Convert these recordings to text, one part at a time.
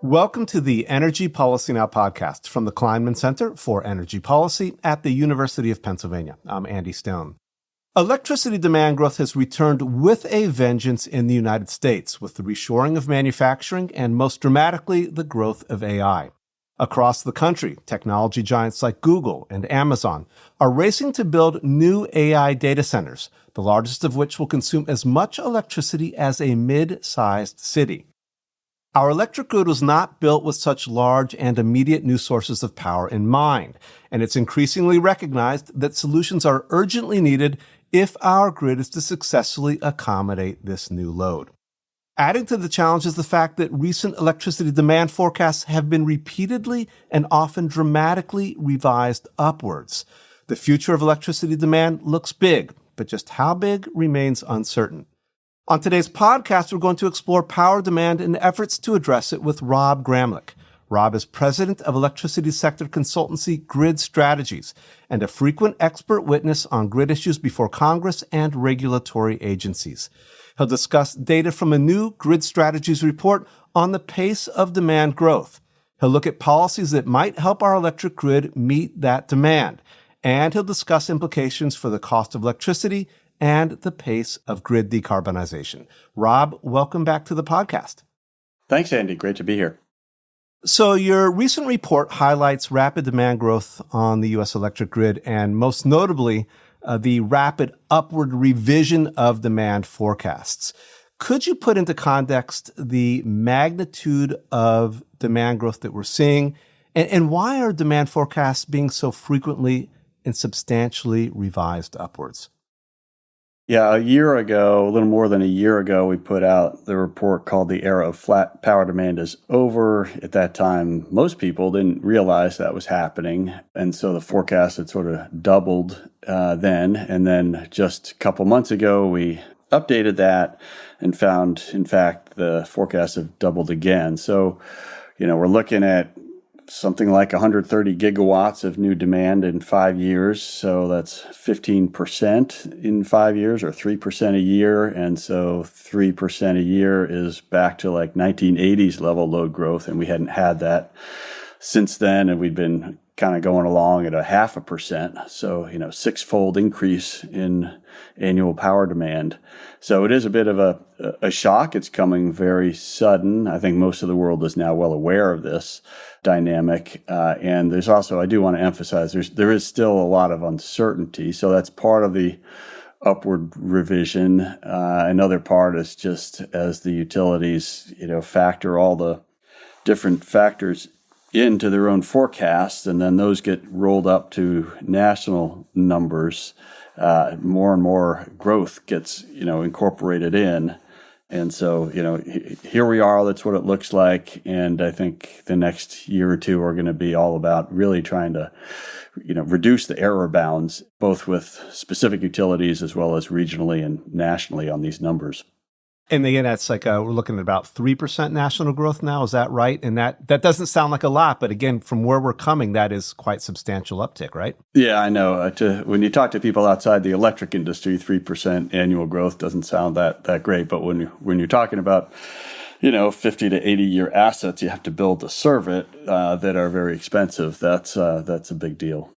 Welcome to the Energy Policy Now podcast from the Kleinman Center for Energy Policy at the University of Pennsylvania. I'm Andy Stone. Electricity demand growth has returned with a vengeance in the United States, with the reshoring of manufacturing and, most dramatically, the growth of AI. Across the country, technology giants like Google and Amazon are racing to build new AI data centers, the largest of which will consume as much electricity as a mid-sized city. Our electric grid was not built with such large and immediate new sources of power in mind, and it's increasingly recognized that solutions are urgently needed if our grid is to successfully accommodate this new load. Adding to the challenge is the fact that recent electricity demand forecasts have been repeatedly and often dramatically revised upwards. The future of electricity demand looks big, but just how big remains uncertain. On today's podcast, we're going to explore power demand and efforts to address it with Rob Gramlich. Rob is president of electricity sector consultancy Grid Strategies and a frequent expert witness on grid issues before Congress and regulatory agencies. He'll discuss data from a new Grid Strategies report on the pace of demand growth. He'll look at policies that might help our electric grid meet that demand. And he'll discuss implications for the cost of electricity and the pace of grid decarbonization. Rob, welcome back to the podcast. Thanks, Andy. Great to be here. So your recent report highlights rapid demand growth on the U.S. electric grid and most notably, the rapid upward revision of demand forecasts. Could you put into context the magnitude of demand growth that we're seeing and why are demand forecasts being so frequently and substantially revised upwards? Yeah, a little more than a year ago, we put out the report called The Era of Flat Power Demand is Over. At that time, most people didn't realize that was happening. And so the forecast had sort of doubled then. And then just a couple months ago, we updated that and found, in fact, the forecasts have doubled again. So, we're looking at something like 130 gigawatts of new demand in 5 years. So that's 15% in 5 years or 3% a year. And so 3% a year is back to like 1980s level load growth. And we hadn't had that since then. And we'd been kind of going along at 0.5%. So, six-fold increase in annual power demand. So it is a bit of a shock. It's coming very sudden. I think most of the world is now well aware of this dynamic. And there's also, I do want to emphasize, there is still a lot of uncertainty. So that's part of the upward revision. Another part is just as the utilities, factor all the different factors into their own forecasts, and then those get rolled up to national numbers. More and more growth gets, incorporated in. And so, here we are, that's what it looks like. And I think the next year or two are going to be all about really trying to, reduce the error bounds, both with specific utilities as well as regionally and nationally on these numbers. And again, that's like we're looking at about 3% national growth now. Is that right? And that doesn't sound like a lot, but again, from where we're coming, that is quite substantial uptick, right? Yeah, I know. When you talk to people outside the electric industry, 3% annual growth doesn't sound that great. But when you're talking about 50 to 80 year assets you have to build to serve it that are very expensive, that's a big deal.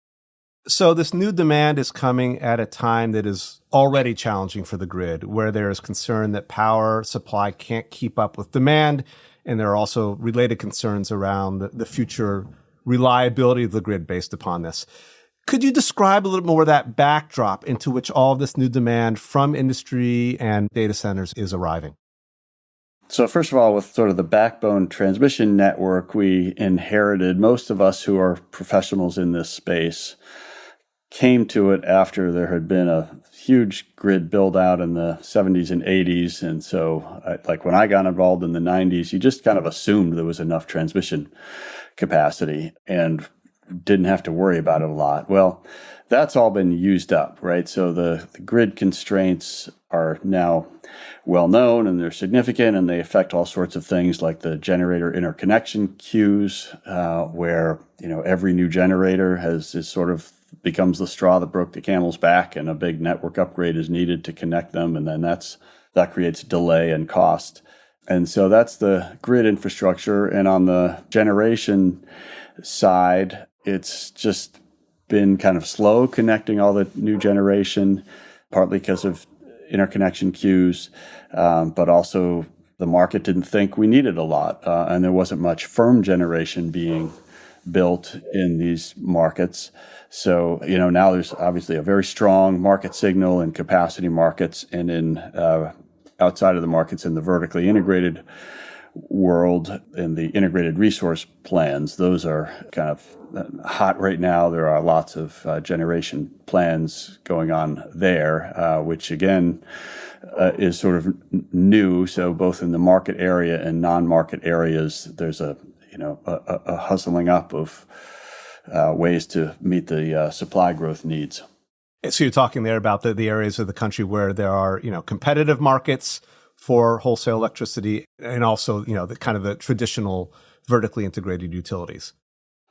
So this new demand is coming at a time that is already challenging for the grid, where there is concern that power supply can't keep up with demand. And there are also related concerns around the future reliability of the grid based upon this. Could you describe a little more that backdrop into which all of this new demand from industry and data centers is arriving? So first of all, with sort of the backbone transmission network we inherited, most of us who are professionals in this space came to it after there had been a huge grid build out in the 70s and 80s. And so like when I got involved in the 90s, you just kind of assumed there was enough transmission capacity and didn't have to worry about it a lot. Well, that's all been used up, right? So the grid constraints are now well known and they're significant and they affect all sorts of things like the generator interconnection queues, where, every new generator is sort of becomes the straw that broke the camel's back and a big network upgrade is needed to connect them. And then that creates delay and cost. And so that's the grid infrastructure. And on the generation side, it's just been kind of slow connecting all the new generation, partly because of interconnection queues, but also the market didn't think we needed a lot, and there wasn't much firm generation being built in these markets. So, now there's obviously a very strong market signal in capacity markets and in outside of the markets in the vertically integrated world in the integrated resource plans. Those are kind of hot right now. There are lots of generation plans going on there, which again is sort of new. So both in the market area and non-market areas, there's a hustling up of ways to meet the supply growth needs. So you're talking there about the areas of the country where there are, competitive markets for wholesale electricity and also, the kind of the traditional vertically integrated utilities.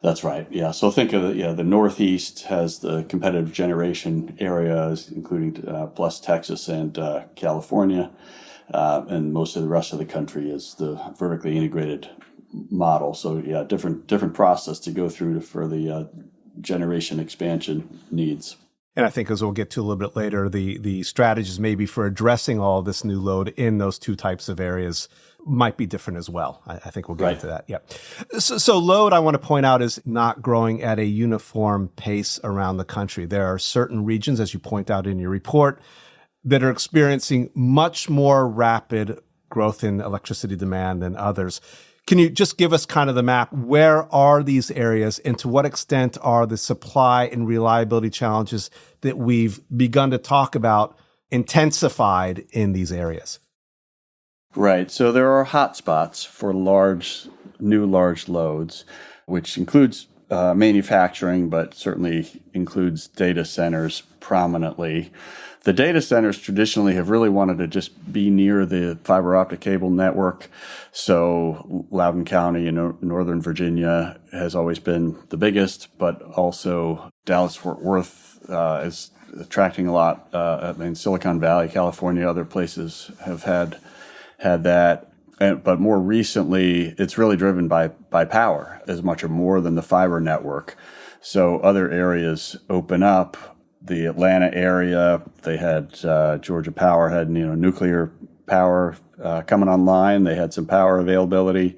That's right. Yeah. So think of the Northeast has the competitive generation areas, including plus Texas and California, and most of the rest of the country is the vertically integrated model. So yeah, different process to go through for the generation expansion needs. And I think, as we'll get to a little bit later, the strategies maybe for addressing all of this new load in those two types of areas might be different as well. I think we'll get into that. Yeah. So load, I want to point out, is not growing at a uniform pace around the country. There are certain regions, as you point out in your report, that are experiencing much more rapid growth in electricity demand than others. Can you just give us kind of the map? Where are these areas, and to what extent are the supply and reliability challenges that we've begun to talk about intensified in these areas? Right. So there are hotspots for new large loads, which includes manufacturing, but certainly includes data centers prominently. The data centers traditionally have really wanted to just be near the fiber optic cable network. So Loudoun County in Northern Virginia has always been the biggest, but also Dallas-Fort Worth is attracting a lot. Silicon Valley, California, other places have had that. But more recently, it's really driven by power as much or more than the fiber network. So other areas open up. The Atlanta area, they had Georgia Power had nuclear power coming online. They had some power availability.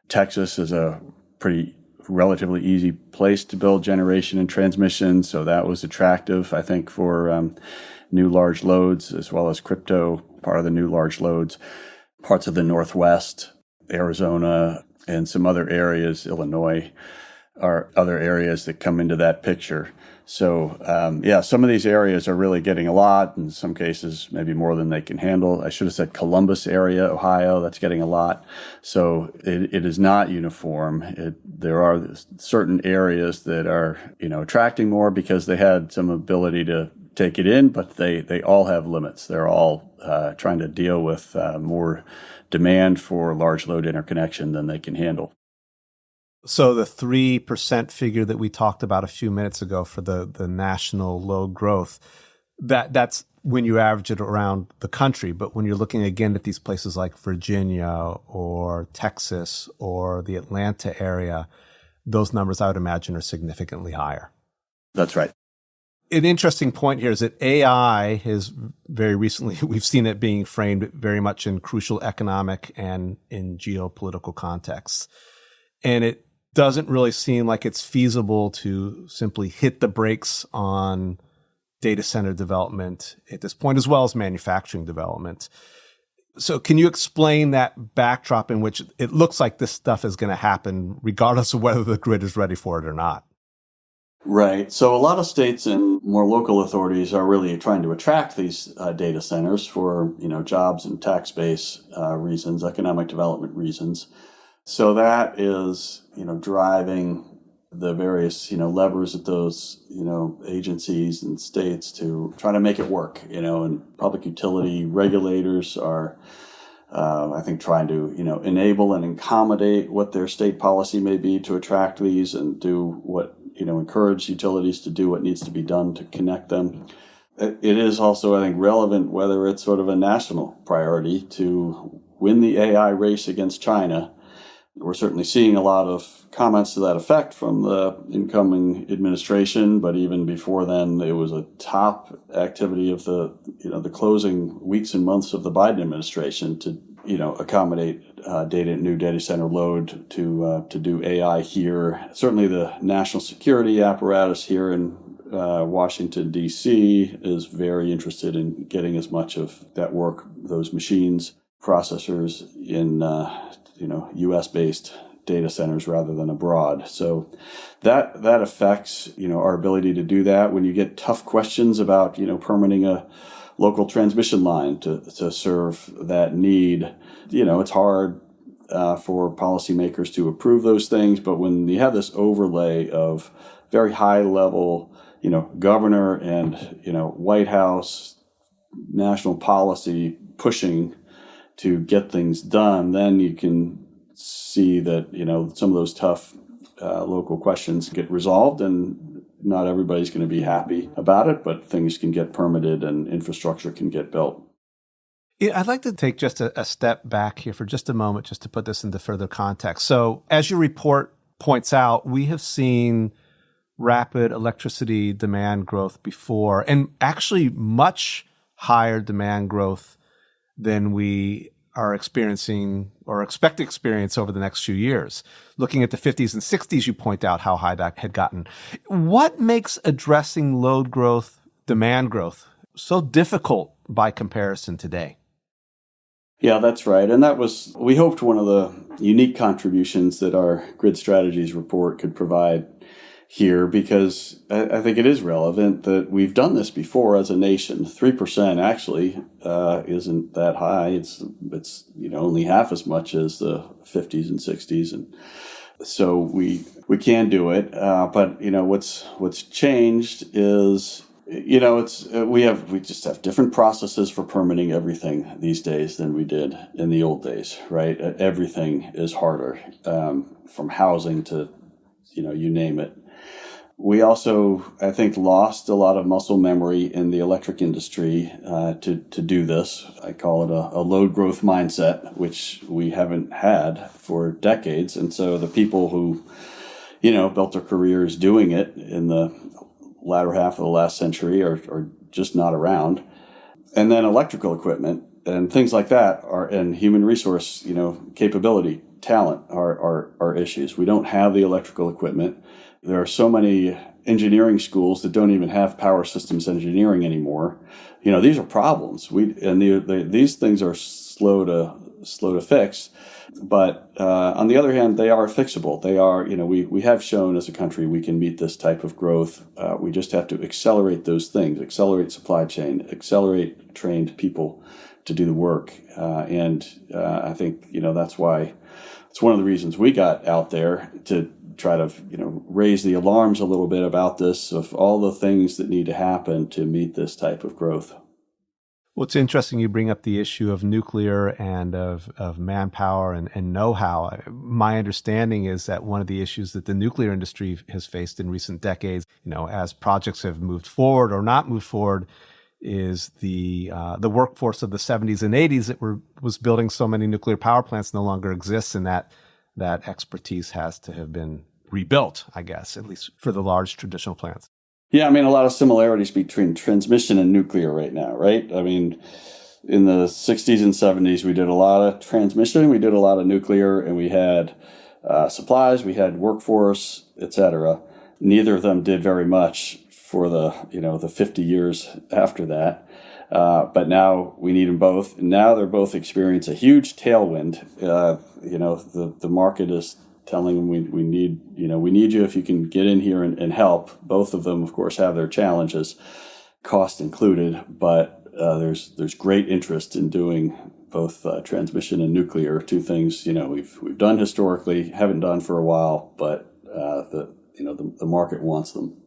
Texas is a pretty relatively easy place to build generation and transmission, so that was attractive, I think, for new large loads as well as crypto, part of the new large loads. Parts of the Northwest, Arizona, and some other areas, Illinois, are other areas that come into that picture. So, some of these areas are really getting a lot, in some cases, maybe more than they can handle. I should have said Columbus area, Ohio, that's getting a lot. So it is not uniform. There are certain areas that are, attracting more because they had some ability to take it in, but they all have limits. They're all trying to deal with more demand for large load interconnection than they can handle. So the 3% figure that we talked about a few minutes ago for the national load growth, that's when you average it around the country. But when you're looking again at these places like Virginia or Texas or the Atlanta area, those numbers, I would imagine, are significantly higher. That's right. An interesting point here is that AI has very recently, we've seen it being framed very much in crucial economic and in geopolitical contexts. And it doesn't really seem like it's feasible to simply hit the brakes on data center development at this point, as well as manufacturing development. So can you explain that backdrop in which it looks like this stuff is going to happen regardless of whether the grid is ready for it or not? Right. So a lot of states and more local authorities are really trying to attract these data centers for, jobs and tax base reasons, economic development reasons. So that is, driving the various, levers at those, agencies and states to try to make it work, and public utility regulators are, I think, trying to, enable and accommodate what their state policy may be to attract these and do what, encourage utilities to do what needs to be done to connect them. It is also, I think, relevant whether it's sort of a national priority to win the AI race against China. We're certainly seeing a lot of comments to that effect from the incoming administration, but even before then, it was a top activity of the closing weeks and months of the Biden administration to accommodate new data center load to do AI here. Certainly, the national security apparatus here in Washington, D.C. is very interested in getting as much of that work, those machines, processors in U.S.-based data centers rather than abroad. So that affects our ability to do that. When you get tough questions about permitting a local transmission line to serve that need, it's hard for policymakers to approve those things. But when you have this overlay of very high level governor and White House national policy pushing to get things done, then you can see that some of those tough local questions get resolved, and not everybody's going to be happy about it, but things can get permitted and infrastructure can get built. Yeah, I'd like to take just a step back here for just a moment, just to put this into further context. So as your report points out, we have seen rapid electricity demand growth before, and actually much higher demand growth than we are experiencing or expect to experience over the next few years. Looking at the 50s and 60s, you point out how high that had gotten. What makes addressing load growth, demand growth, so difficult by comparison today? Yeah, that's right. And that was, we hoped, one of the unique contributions that our Grid Strategies report could provide here, because I think it is relevant that we've done this before as a nation. 3% actually isn't that high. It's only half as much as the 50s and 60s, and so we can do it. But what's changed is we just have different processes for permitting everything these days than we did in the old days, right? Everything is harder, from housing to you name it. We also, I think, lost a lot of muscle memory in the electric industry to do this. I call it a load growth mindset, which we haven't had for decades. And so the people who, built their careers doing it in the latter half of the last century are just not around. And then electrical equipment and things like that and human resource, capability, talent are issues. We don't have the electrical equipment. There are so many engineering schools that don't even have power systems engineering anymore. These are problems. These things are slow to fix. But on the other hand, they are fixable. They are, we have shown as a country we can meet this type of growth. We just have to accelerate those things, accelerate supply chain, accelerate trained people to do the work. And I think, that's why it's one of the reasons we got out there to try to, raise the alarms a little bit about this, of all the things that need to happen to meet this type of growth. Well, it's interesting you bring up the issue of nuclear and of manpower and know-how. My understanding is that one of the issues that the nuclear industry has faced in recent decades, as projects have moved forward or not moved forward, is the workforce of the 70s and 80s that was building so many nuclear power plants no longer exists, and that expertise has to have been rebuilt, I guess, at least for the large traditional plants. Yeah, a lot of similarities between transmission and nuclear right now, right? In the 60s and 70s, we did a lot of transmission, we did a lot of nuclear, and we had supplies, we had workforce, etc. Neither of them did very much for the 50 years after that. But now we need them both. And now they're both experiencing a huge tailwind. The market is telling them we need you if you can get in here and help. Both of them, of course, have their challenges, cost included, but there's great interest in doing both transmission and nuclear, two things we've done historically, haven't done for a while, but the market wants them.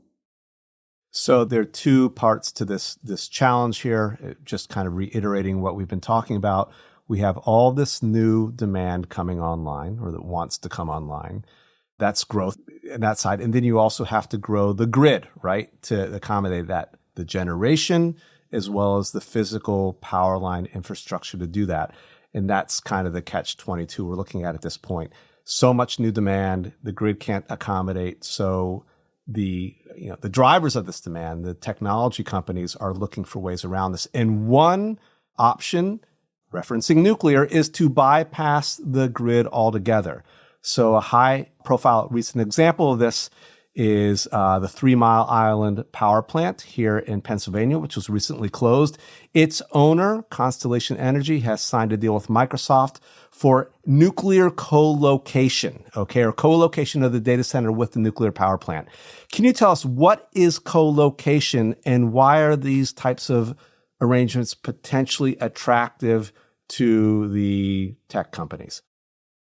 So there are two parts to this challenge here, just kind of reiterating what we've been talking about. We have all this new demand coming online, or that wants to come online. That's growth on that side. And then you also have to grow the grid, right, to accommodate that, the generation as well as the physical power line infrastructure to do that. And that's kind of the catch-22 we're looking at this point. So much new demand, the grid can't accommodate. So the drivers of this demand, the technology companies, are looking for ways around this. And one option, referencing nuclear, is to bypass the grid altogether. So a high-profile recent example of this is the 3 Mile Island power plant here in Pennsylvania, which was recently closed. Its owner, Constellation Energy, has signed a deal with Microsoft for nuclear co-location, or co-location of the data center with the nuclear power plant. Can you tell us what is co-location and why are these types of arrangements potentially attractive to the tech companies?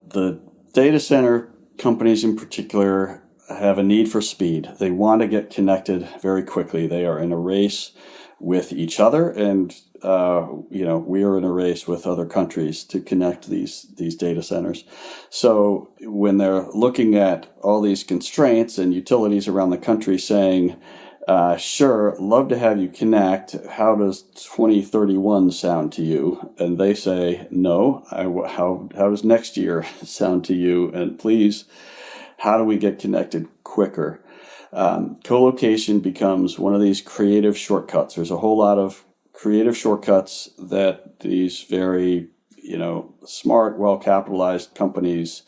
The data center companies in particular have a need for speed. They want to get connected very quickly. They are in a race with each other, and we are in a race with other countries to connect these data centers. So when they're looking at all these constraints and utilities around the country saying, sure, love to have you connect, how does 2031 sound to you? And they say, no, how does next year sound to you? And please, how do we get connected quicker? Co-location becomes one of these creative shortcuts. There's a whole lot of creative shortcuts that these very, smart, well-capitalized companies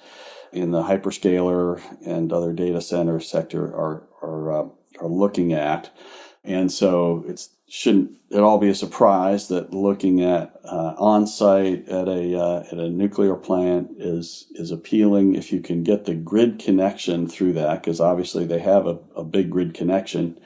in the hyperscaler and other data center sector are looking at. And so it shouldn't at all be a surprise that looking at on-site at a nuclear plant is appealing if you can get the grid connection through that, because obviously they have a big grid connection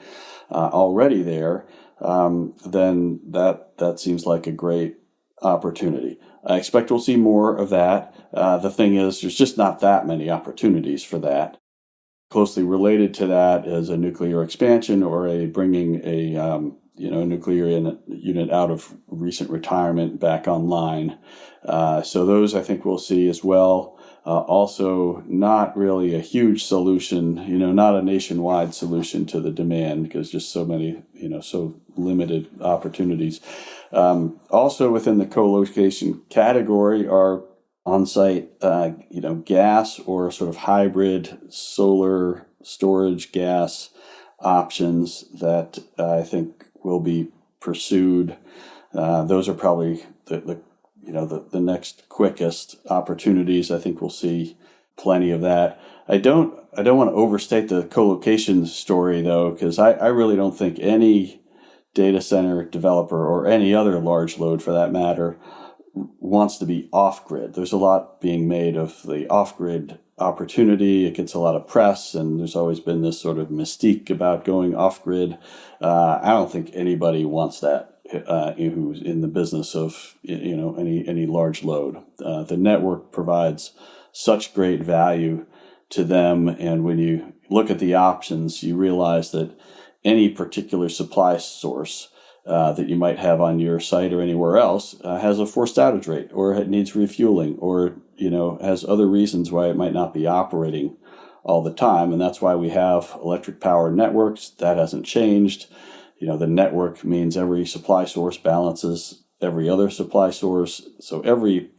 already there. Then that seems like a great opportunity. I expect we'll see more of that. The thing is, there's just not that many opportunities for that. Closely related to that is a nuclear expansion or bringing a nuclear unit out of recent retirement back online. So those I think we'll see as well. Also, not really a huge solution, not a nationwide solution to the demand because just so many, so limited opportunities. Also within the co-location category are on-site, gas or sort of hybrid solar storage gas options that I think will be pursued. Those are probably the next quickest opportunities. I think we'll see plenty of that. I don't want to overstate the co-location story though, because I really don't think any data center developer or any other large load for that matter wants to be off-grid. There's a lot being made of the off-grid opportunity. It gets a lot of press, and there's always been this sort of mystique about going off-grid. I don't think anybody wants that who's in the business of any large load. The network provides such great value to them, and when you look at the options, you realize that any particular supply source that you might have on your site or anywhere else has a forced outage rate, or it needs refueling, or has other reasons why it might not be operating all the time. And that's why we have electric power networks. That hasn't changed. The network means every supply source balances every other supply source. So every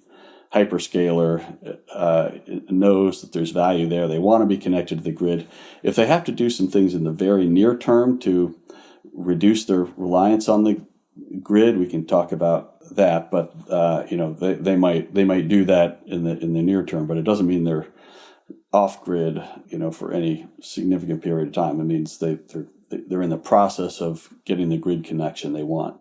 hyperscaler knows that there's value there. They want to be connected to the grid. If they have to do some things in the very near term to reduce their reliance on the grid, we can talk about that. But they might do that in the near term. But it doesn't mean they're off grid, for any significant period of time. It means they're in the process of getting the grid connection they want.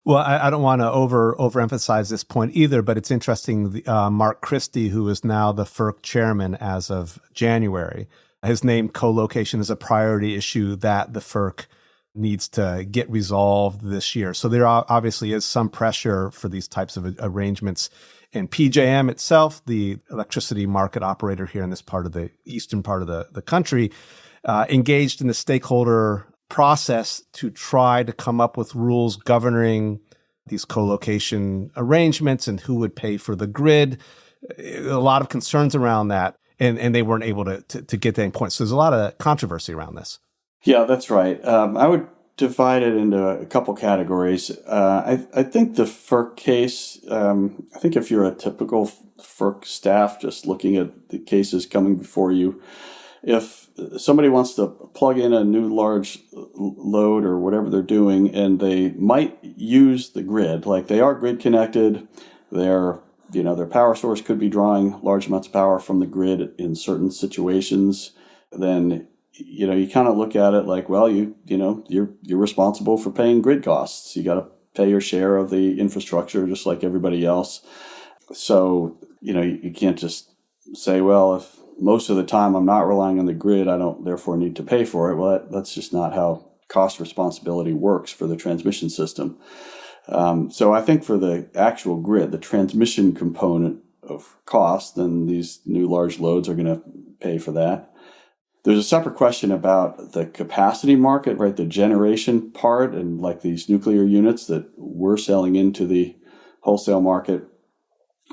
Well, I don't want to overemphasize this point either, but it's interesting. Mark Christie, who is now the FERC chairman as of January, has named co-location as a priority issue that the FERC needs to get resolved this year. So there obviously is some pressure for these types of arrangements. And PJM itself, the electricity market operator here in this part of the eastern part of the country, engaged in the stakeholder process to try to come up with rules governing these co-location arrangements and who would pay for the grid. A lot of concerns around that, and they weren't able to get to any point. So there's a lot of controversy around this. Yeah, that's right. I would divide it into a couple categories. I think the FERC case, I think if you're a typical FERC staff just looking at the cases coming before you, if somebody wants to plug in a new large load or whatever they're doing, and they might use the grid, like they are grid connected, their power source could be drawing large amounts of power from the grid in certain situations, then you kind of look at it like, well, you're responsible for paying grid costs. You got to pay your share of the infrastructure just like everybody else. So, you can't just say, well, if most of the time I'm not relying on the grid, I don't therefore need to pay for it. Well, that's just not how cost responsibility works for the transmission system. So I think for the actual grid, the transmission component of cost, then these new large loads are going to pay for that. There's a separate question about the capacity market, right? The generation part, and like these nuclear units that we're selling into the wholesale market,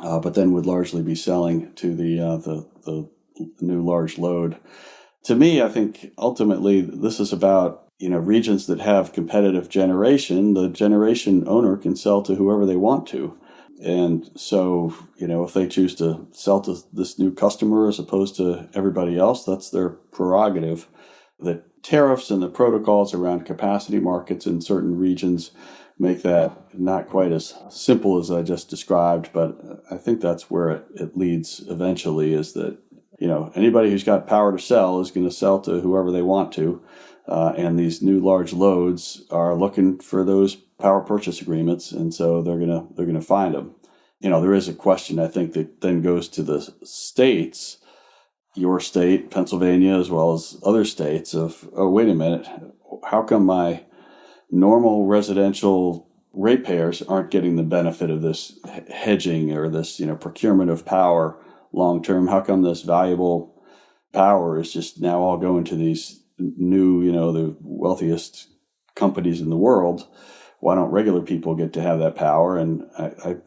but then would largely be selling to the new large load. To me, I think ultimately this is about, regions that have competitive generation. The generation owner can sell to whoever they want to. And so, if they choose to sell to this new customer as opposed to everybody else, that's their prerogative. The tariffs and the protocols around capacity markets in certain regions make that not quite as simple as I just described, but I think that's where it leads eventually, is that, anybody who's got power to sell is going to sell to whoever they want to. And these new large loads are looking for those power purchase agreements, and so they're gonna find them. There is a question, I think, that then goes to the states, your state, Pennsylvania, as well as other states, of, oh, wait a minute, how come my normal residential ratepayers aren't getting the benefit of this hedging or this, procurement of power long term? How come this valuable power is just now all going to these new, the wealthiest companies in the world? Why don't regular people get to have that power? And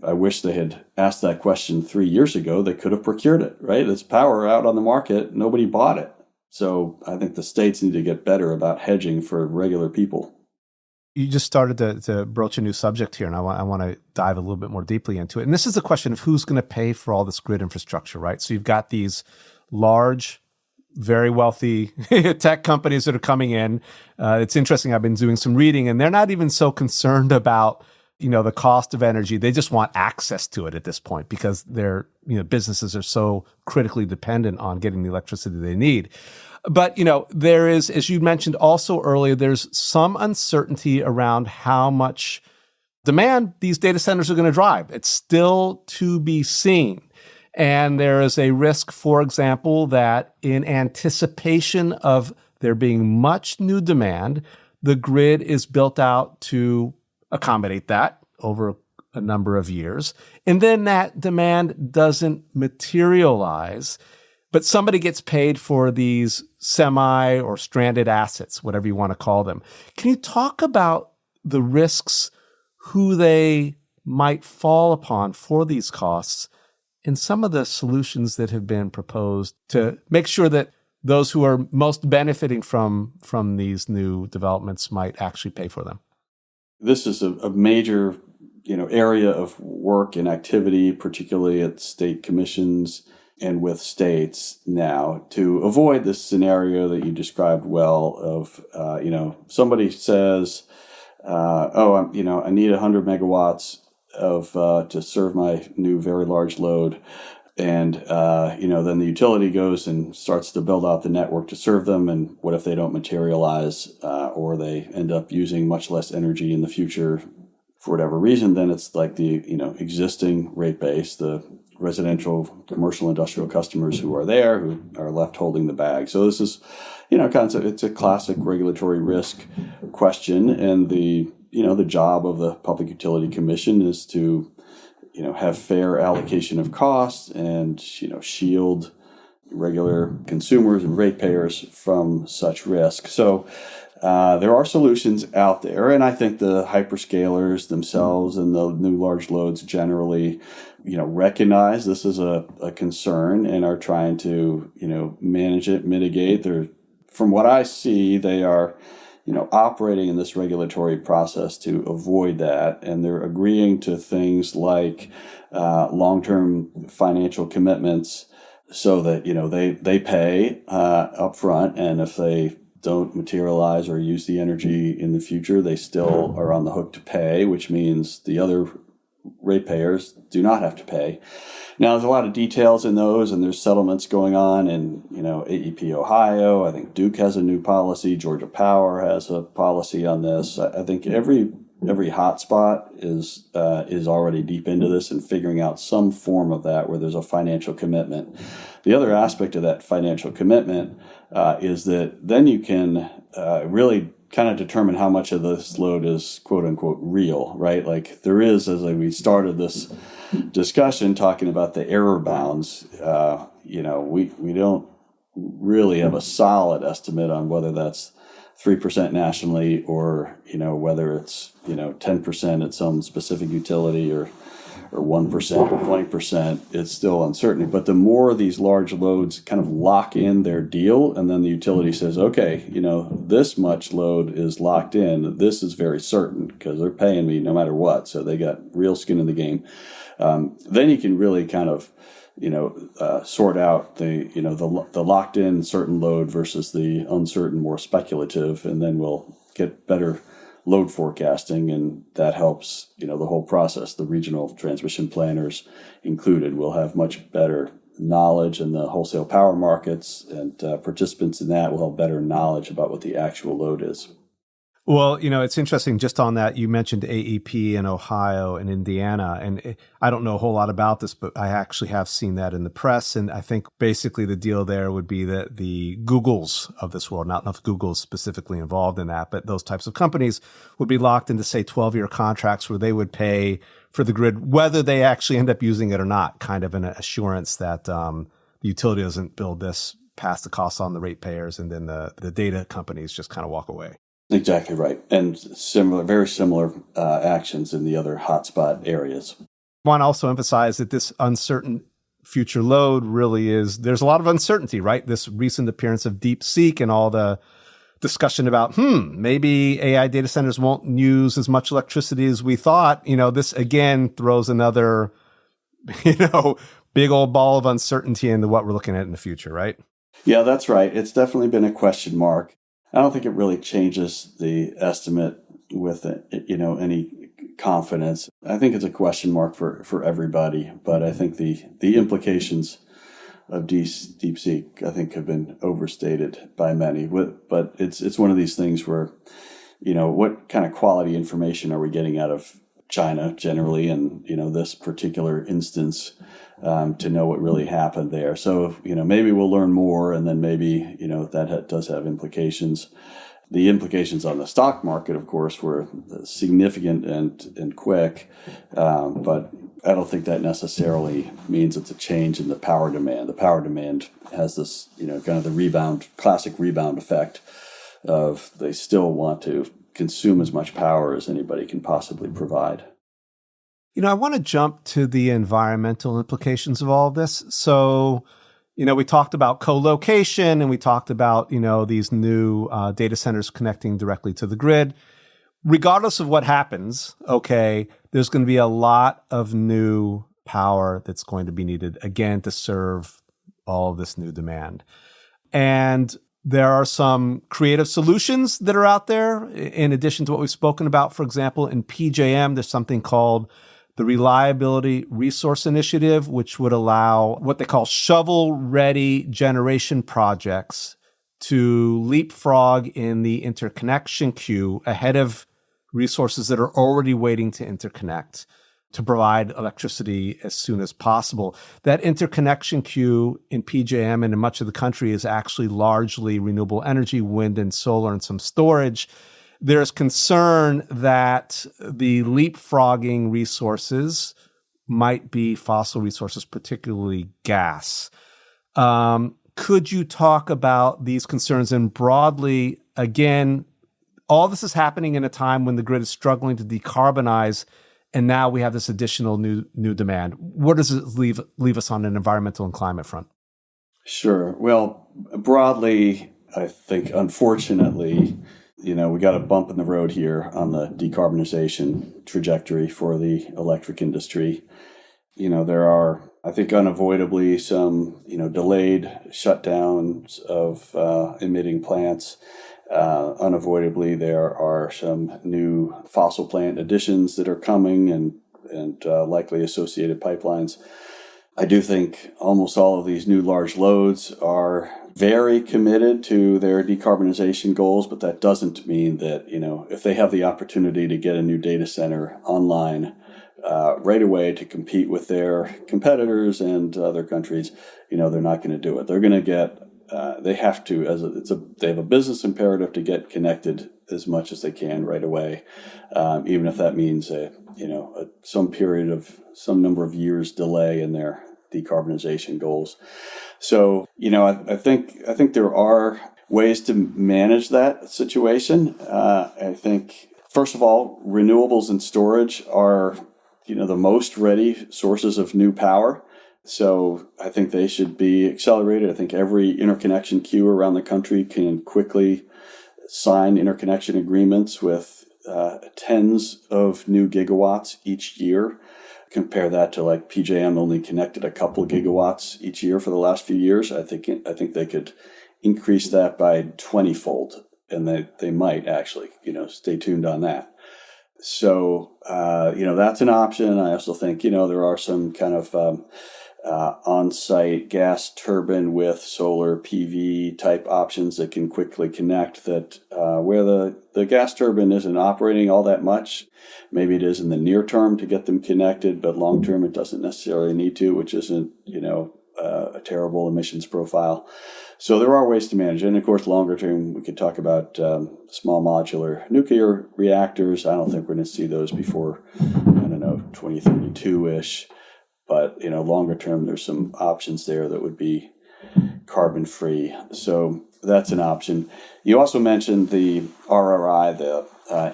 I wish they had asked that question 3 years ago. They could have procured it, right? It's power out on the market. Nobody bought it. So I think the states need to get better about hedging for regular people. You just started to broach a new subject here, and I want to dive a little bit more deeply into it. And this is the question of who's going to pay for all this grid infrastructure, right? So you've got these large, very wealthy tech companies that are coming in. It's interesting. I've been doing some reading, and they're not even so concerned about, the cost of energy. They just want access to it at this point because their, businesses are so critically dependent on getting the electricity they need. But, there is, as you mentioned also earlier, there's some uncertainty around how much demand these data centers are going to drive. It's still to be seen. And there is a risk, for example, that in anticipation of there being much new demand, the grid is built out to accommodate that over a number of years. And then that demand doesn't materialize, but somebody gets paid for these semi or stranded assets, whatever you want to call them. Can you talk about the risks, who they might fall upon for these costs, and some of the solutions that have been proposed to make sure that those who are most benefiting from these new developments might actually pay for them? This is a major, area of work and activity, particularly at state commissions and with states now, to avoid this scenario that you described well of, somebody says, I need 100 megawatts to serve my new very large load. And, then the utility goes and starts to build out the network to serve them. And what if they don't materialize, or they end up using much less energy in the future for whatever reason? Then it's like the, existing rate base, the residential, commercial, industrial customers who are there, who are left holding the bag. So this is, it's a classic regulatory risk question. And the job of the Public Utility Commission is to, have fair allocation of costs and, shield regular consumers and ratepayers from such risk. So there are solutions out there, and I think the hyperscalers themselves and the new large loads generally, recognize this is a concern and are trying to, manage it, mitigate. From what I see, they are, operating in this regulatory process to avoid that. And they're agreeing to things like long-term financial commitments so that, they pay up front. And if they don't materialize or use the energy in the future, they still are on the hook to pay, which means the other ratepayers do not have to pay. Now, there's a lot of details in those, and there's settlements going on in, AEP Ohio. I think Duke has a new policy. Georgia Power has a policy on this. I think every hotspot is already deep into this and figuring out some form of that where there's a financial commitment. The other aspect of that financial commitment is that then you can really kind of determine how much of this load is quote unquote real, right? Like there is, as we started this discussion talking about the error bounds, we don't really have a solid estimate on whether that's 3% nationally or, whether it's, 10% at some specific utility or 1% or 20%, it's still uncertainty. But the more these large loads kind of lock in their deal, and then the utility says, okay, this much load is locked in, this is very certain because they're paying me no matter what. So they got real skin in the game. Then you can really kind of, sort out the locked in certain load versus the uncertain, more speculative, and then we'll get better load forecasting, and that helps, the whole process. The regional transmission planners included will have much better knowledge, and the wholesale power markets and participants in that will have better knowledge about what the actual load is. Well, it's interesting just on that. You mentioned AEP in Ohio and Indiana, and I don't know a whole lot about this, but I actually have seen that in the press. And I think basically the deal there would be that the Googles of this world, not enough Google's specifically involved in that, but those types of companies would be locked into, say, 12-year contracts where they would pay for the grid, whether they actually end up using it or not, kind of an assurance that the utility doesn't build this, pass the costs on the ratepayers, and then the data companies just kind of walk away. Exactly right. And very similar actions in the other hotspot areas. I want to also emphasize that this uncertain future load really there's a lot of uncertainty, right? This recent appearance of DeepSeek and all the discussion about, maybe AI data centers won't use as much electricity as we thought. This again throws another, big old ball of uncertainty into what we're looking at in the future, right? Yeah, that's right. It's definitely been a question mark. I don't think it really changes the estimate with any confidence. I think it's a question mark for everybody, but I think the implications of DeepSeek, I think, have been overstated by many. But it's one of these things where, what kind of quality information are we getting out of China generally, and this particular instance, to know what really happened there. So maybe we'll learn more, and then maybe that does have implications. The implications on the stock market, of course, were significant and quick, but I don't think that necessarily means it's a change in the power demand. The power demand has this kind of the classic rebound effect of they still want to consume as much power as anybody can possibly provide. I want to jump to the environmental implications of all of this. So, we talked about co-location, and we talked about, these new data centers connecting directly to the grid. Regardless of what happens, okay, there's going to be a lot of new power that's going to be needed, again, to serve all of this new demand. And there are some creative solutions that are out there, in addition to what we've spoken about. For example, in PJM, there's something called the Reliability Resource Initiative, which would allow what they call shovel-ready generation projects to leapfrog in the interconnection queue ahead of resources that are already waiting to interconnect to provide electricity as soon as possible. That interconnection queue in PJM and in much of the country is actually largely renewable energy, wind and solar, and some storage. There's concern that the leapfrogging resources might be fossil resources, particularly gas. Could you talk about these concerns? And broadly, again, all this is happening in a time when the grid is struggling to decarbonize, and now we have this additional new demand. Where does it leave us on an environmental and climate front? Sure. Well, broadly, I think, unfortunately, we got a bump in the road here on the decarbonization trajectory for the electric industry. There are, I think, unavoidably some, delayed shutdowns of emitting plants. Unavoidably, there are some new fossil plant additions that are coming and likely associated pipelines. I do think almost all of these new large loads are very committed to their decarbonization goals, but that doesn't mean that, if they have the opportunity to get a new data center online right away to compete with their competitors and other countries, they're not going to do it. They're going to get, they have to, they have a business imperative to get connected as much as they can right away, even if that means some number of years delay in their decarbonization goals. So, I think there are ways to manage that situation. I think, first of all, renewables and storage are, the most ready sources of new power. So I think they should be accelerated. I think every interconnection queue around the country can quickly sign interconnection agreements with tens of new gigawatts each year. Compare that to like PJM only connected a couple gigawatts each year for the last few years. I think they could increase that by 20-fold, and they might actually, stay tuned on that. So, that's an option. I also think, there are some kind of on-site gas turbine with solar PV type options that can quickly connect that where the gas turbine isn't operating all that much. Maybe it is in the near term to get them connected, but long term it doesn't necessarily need to, which isn't, a terrible emissions profile. So there are ways to manage it. And of course, longer term, we could talk about small modular nuclear reactors. I don't think we're going to see those before, 2032-ish. But, longer term, there's some options there that would be carbon free. So that's an option. You also mentioned the RRI, the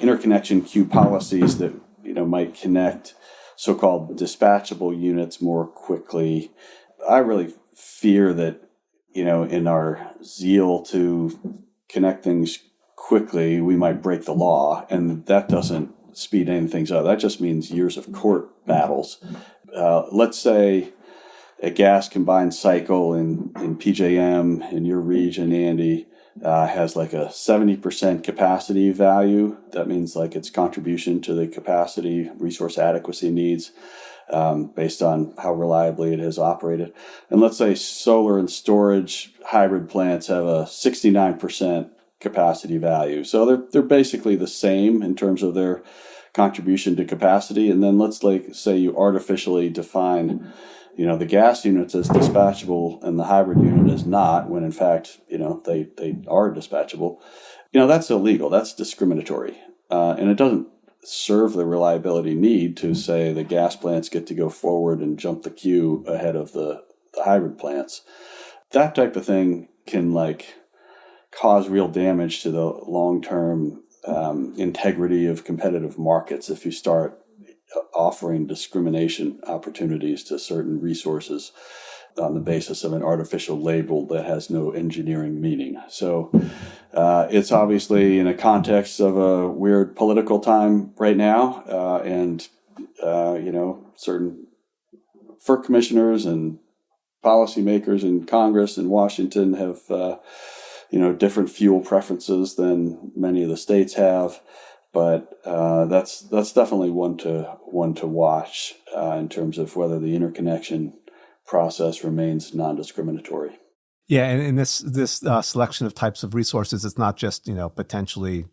interconnection queue policies that, might connect so-called dispatchable units more quickly. I really fear that, in our zeal to connect things quickly, we might break the law, and that doesn't speed anything up. That just means years of court battles. Let's say a gas combined cycle in PJM in your region, Andy, has like a 70% capacity value. That means like its contribution to the capacity resource adequacy needs based on how reliably it has operated. And let's say solar and storage hybrid plants have a 69% capacity value. So they're basically the same in terms of their contribution to capacity. And then let's say you artificially define, the gas units as dispatchable and the hybrid unit as not, when in fact, they are dispatchable. That's illegal. That's discriminatory. And it doesn't serve the reliability need to say the gas plants get to go forward and jump the queue ahead of the hybrid plants. That type of thing can cause real damage to the long-term integrity of competitive markets if you start offering discrimination opportunities to certain resources on the basis of an artificial label that has no engineering meaning. So it's obviously in a context of a weird political time right now, and certain FERC commissioners and policymakers in Congress in Washington have different fuel preferences than many of the states have. But that's definitely one to watch in terms of whether the interconnection process remains non-discriminatory. Yeah, and in this selection of types of resources, it's not just potentially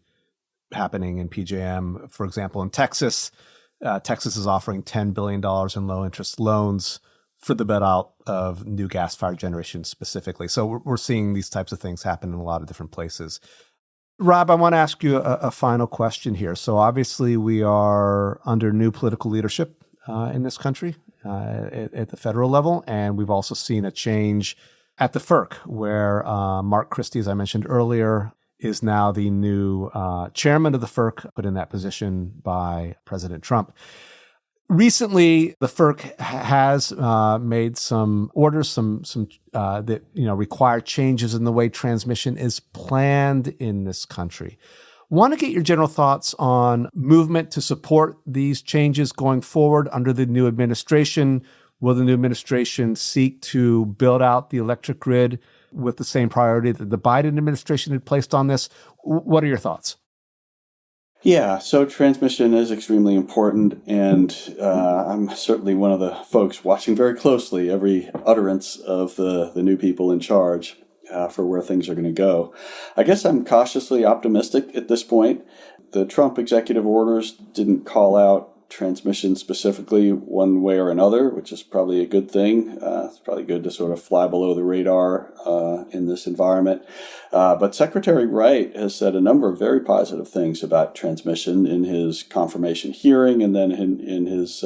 happening in PJM. For example, in Texas, Texas is offering $10 billion in low-interest loans for the build-out of new gas-fired generation specifically. So we're seeing these types of things happen in a lot of different places. Rob, I want to ask you a final question here. So obviously we are under new political leadership in this country at the federal level, and we've also seen a change at the FERC where Mark Christie, as I mentioned earlier, is now the new chairman of the FERC, put in that position by President Trump. Recently, the FERC has made some orders, some that require changes in the way transmission is planned in this country. Want to get your general thoughts on movement to support these changes going forward under the new administration. Will the new administration seek to build out the electric grid with the same priority that the Biden administration had placed on this? What are your thoughts? Yeah, so transmission is extremely important, and I'm certainly one of the folks watching very closely every utterance of the new people in charge for where things are going to go. I guess I'm cautiously optimistic at this point. The Trump executive orders didn't call out transmission specifically one way or another, which is probably a good thing. It's probably good to sort of fly below the radar in this environment. But Secretary Wright has said a number of very positive things about transmission in his confirmation hearing, and then in his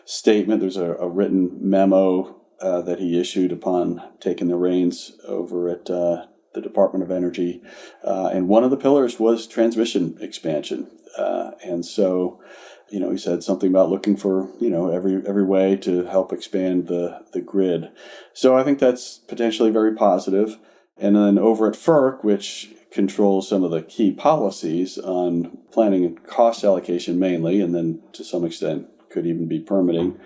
statement. There's a written memo that he issued upon taking the reins over at the Department of Energy. And one of the pillars was transmission expansion. And so, he said something about looking for, every way to help expand the grid. So I think that's potentially very positive. And then over at FERC, which controls some of the key policies on planning and cost allocation mainly, and then to some extent could even be permitting,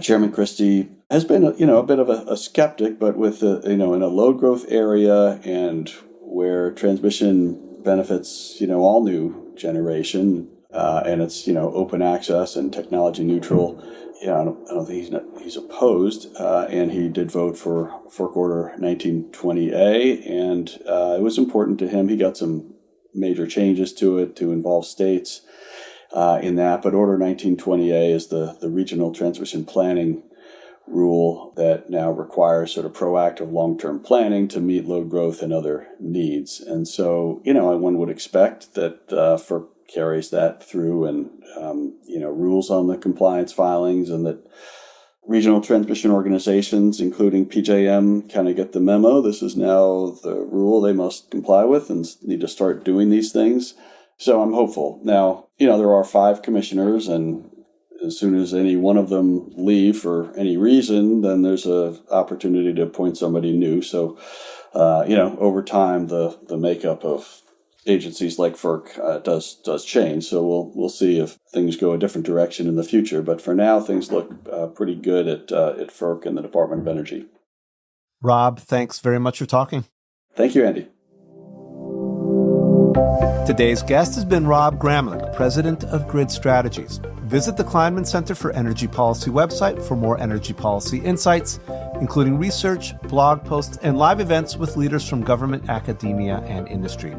Chairman Christie has been, a bit of a skeptic, but with, in a load growth area and where transmission benefits, all new generation, and it's, open access and technology neutral. I don't think he's opposed, and he did vote for FERC Order 1920A, and it was important to him. He got some major changes to it to involve states in that, but Order 1920A is the regional transmission planning rule that now requires sort of proactive long-term planning to meet load growth and other needs. And so, one would expect that FERC carries that through and, rules on the compliance filings, and that regional transmission organizations, including PJM, kind of get the memo. This is now the rule they must comply with and need to start doing these things. So I'm hopeful. Now, there are 5 commissioners, and as soon as any one of them leave for any reason, then there's an opportunity to appoint somebody new. So, over time, the makeup of agencies like FERC does change. So we'll see if things go a different direction in the future. But for now, things look pretty good at FERC and the Department of Energy. Rob, thanks very much for talking. Thank you, Andy. Today's guest has been Rob Gramlich, president of Grid Strategies. Visit the Kleinman Center for Energy Policy website for more energy policy insights, including research, blog posts, and live events with leaders from government, academia, and industry.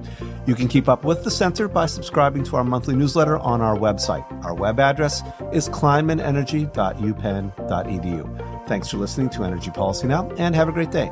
You can keep up with the center by subscribing to our monthly newsletter on our website. Our web address is kleinmanenergy.upenn.edu. Thanks for listening to Energy Policy Now, and have a great day.